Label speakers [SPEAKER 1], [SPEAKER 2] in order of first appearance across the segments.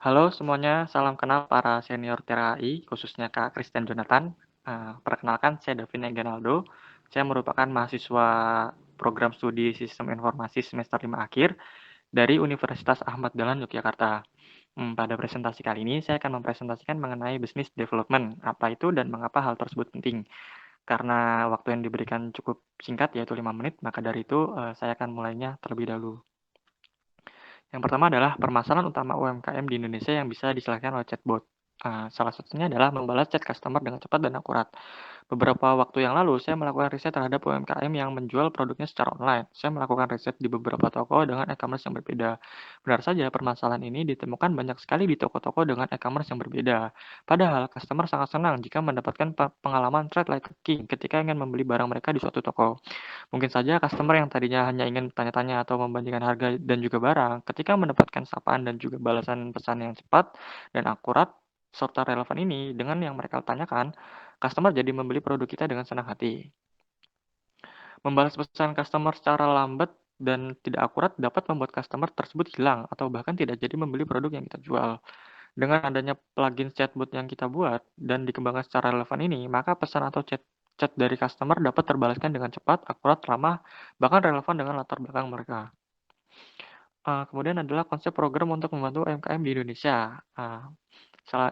[SPEAKER 1] Halo semuanya, salam kenal para senior TRAI, khususnya Kak Christian Jonathan. Perkenalkan, saya Davin Eganaldo. Saya merupakan mahasiswa program studi Sistem Informasi semester 5 akhir dari Universitas Ahmad Dahlan, Yogyakarta. Pada presentasi kali ini, saya akan mempresentasikan mengenai business development, apa itu dan mengapa hal tersebut penting. Karena waktu yang diberikan cukup singkat, yaitu 5 menit, maka dari itu saya akan mulainya terlebih dahulu. Yang pertama adalah permasalahan utama UMKM di Indonesia yang bisa diselesaikan oleh chatbot. Salah satunya adalah membalas chat customer dengan cepat dan akurat. Beberapa waktu yang lalu, saya melakukan riset terhadap UMKM yang menjual produknya secara online. Saya melakukan riset di beberapa toko dengan e-commerce yang berbeda. Benar saja, permasalahan ini ditemukan banyak sekali di toko-toko dengan e-commerce yang berbeda. Padahal, customer sangat senang jika mendapatkan pengalaman trade like a king ketika ingin membeli barang mereka di suatu toko. Mungkin saja customer yang tadinya hanya ingin tanya-tanya atau membandingkan harga dan juga barang, ketika mendapatkan sapaan dan juga balasan pesan yang cepat dan akurat serta relevan ini dengan yang mereka tanyakan, customer jadi membeli produk kita dengan senang hati. Membalas pesan customer secara lambat dan tidak akurat dapat membuat customer tersebut hilang atau bahkan tidak jadi membeli produk yang kita jual. Dengan adanya plugin chatbot yang kita buat dan dikembangkan secara relevan ini, maka pesan atau chat dari customer dapat terbalaskan dengan cepat, akurat, ramah, bahkan relevan dengan latar belakang mereka. Kemudian adalah konsep program untuk membantu UMKM di Indonesia,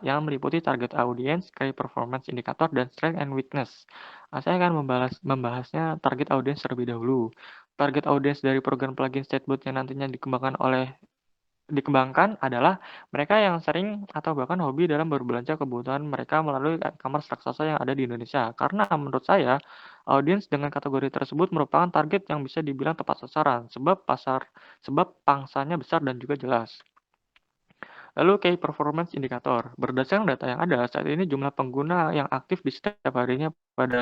[SPEAKER 1] yang meliputi target audience, key performance indicator, dan strength and weakness. Saya akan membahasnya target audience terlebih dahulu. Target audience dari program plugin chatbot yang nantinya dikembangkan adalah mereka yang sering atau bahkan hobi dalam berbelanja kebutuhan mereka melalui e-commerce raksasa yang ada di Indonesia. Karena menurut saya, audiens dengan kategori tersebut merupakan target yang bisa dibilang tepat sasaran, sebab pangsanya besar dan juga jelas. Lalu Key Performance Indicator. Berdasarkan data yang ada, saat ini jumlah pengguna yang aktif di setiap harinya pada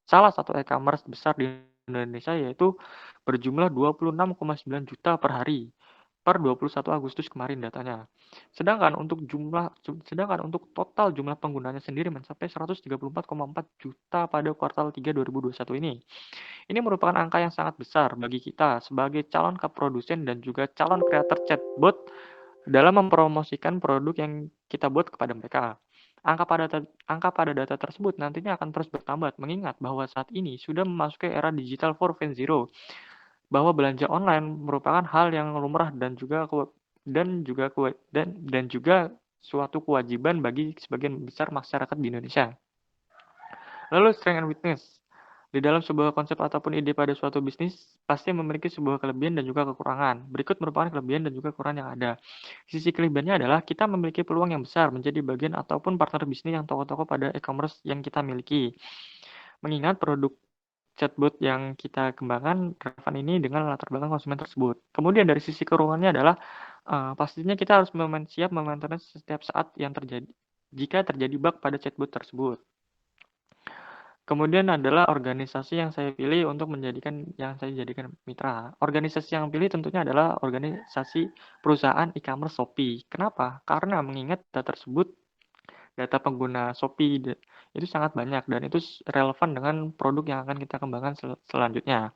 [SPEAKER 1] salah satu e-commerce besar di Indonesia yaitu berjumlah 26,9 juta per hari per 21 Agustus kemarin datanya. Sedangkan untuk total jumlah penggunanya sendiri mencapai 134,4 juta pada kuartal 3 2021 ini. Ini merupakan angka yang sangat besar bagi kita sebagai calon produsen dan juga calon kreator chatbot dalam mempromosikan produk yang kita buat kepada mereka. Angka pada data tersebut nantinya akan terus bertambah, mengingat bahwa saat ini sudah memasuki era digital 4.0, bahwa belanja online merupakan hal yang lumrah dan juga suatu kewajiban bagi sebagian besar masyarakat di Indonesia. Lalu strength and weakness. Di dalam sebuah konsep ataupun ide pada suatu bisnis, pasti memiliki sebuah kelebihan dan juga kekurangan. Berikut merupakan kelebihan dan juga kekurangan yang ada. Sisi kelebihannya adalah kita memiliki peluang yang besar menjadi bagian ataupun partner bisnis yang toko-toko pada e-commerce yang kita miliki. Mengingat produk chatbot yang kita kembangkan relevan ini dengan latar belakang konsumen tersebut. Kemudian dari sisi kekurangannya adalah pastinya kita harus siap maintenance setiap saat yang terjadi jika terjadi bug pada chatbot tersebut. Kemudian adalah organisasi yang saya pilih untuk yang saya jadikan mitra. Organisasi yang pilih tentunya adalah organisasi perusahaan e-commerce Shopee. Kenapa? Karena mengingat data pengguna Shopee itu sangat banyak dan itu relevan dengan produk yang akan kita kembangkan selanjutnya.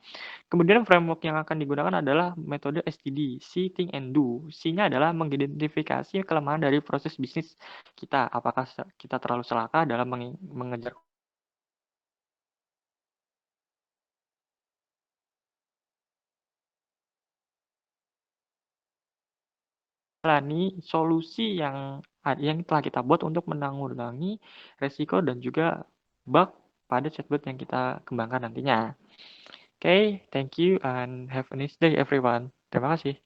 [SPEAKER 1] Kemudian framework yang akan digunakan adalah metode STD, See, Think, and Do. C-nya adalah mengidentifikasi kelemahan dari proses bisnis kita. Apakah kita terlalu celaka dalam mengejar solusi yang telah kita buat untuk menanggulangi resiko dan juga bug pada chatbot yang kita kembangkan nantinya. Oke, thank you and have a nice day everyone. Terima kasih.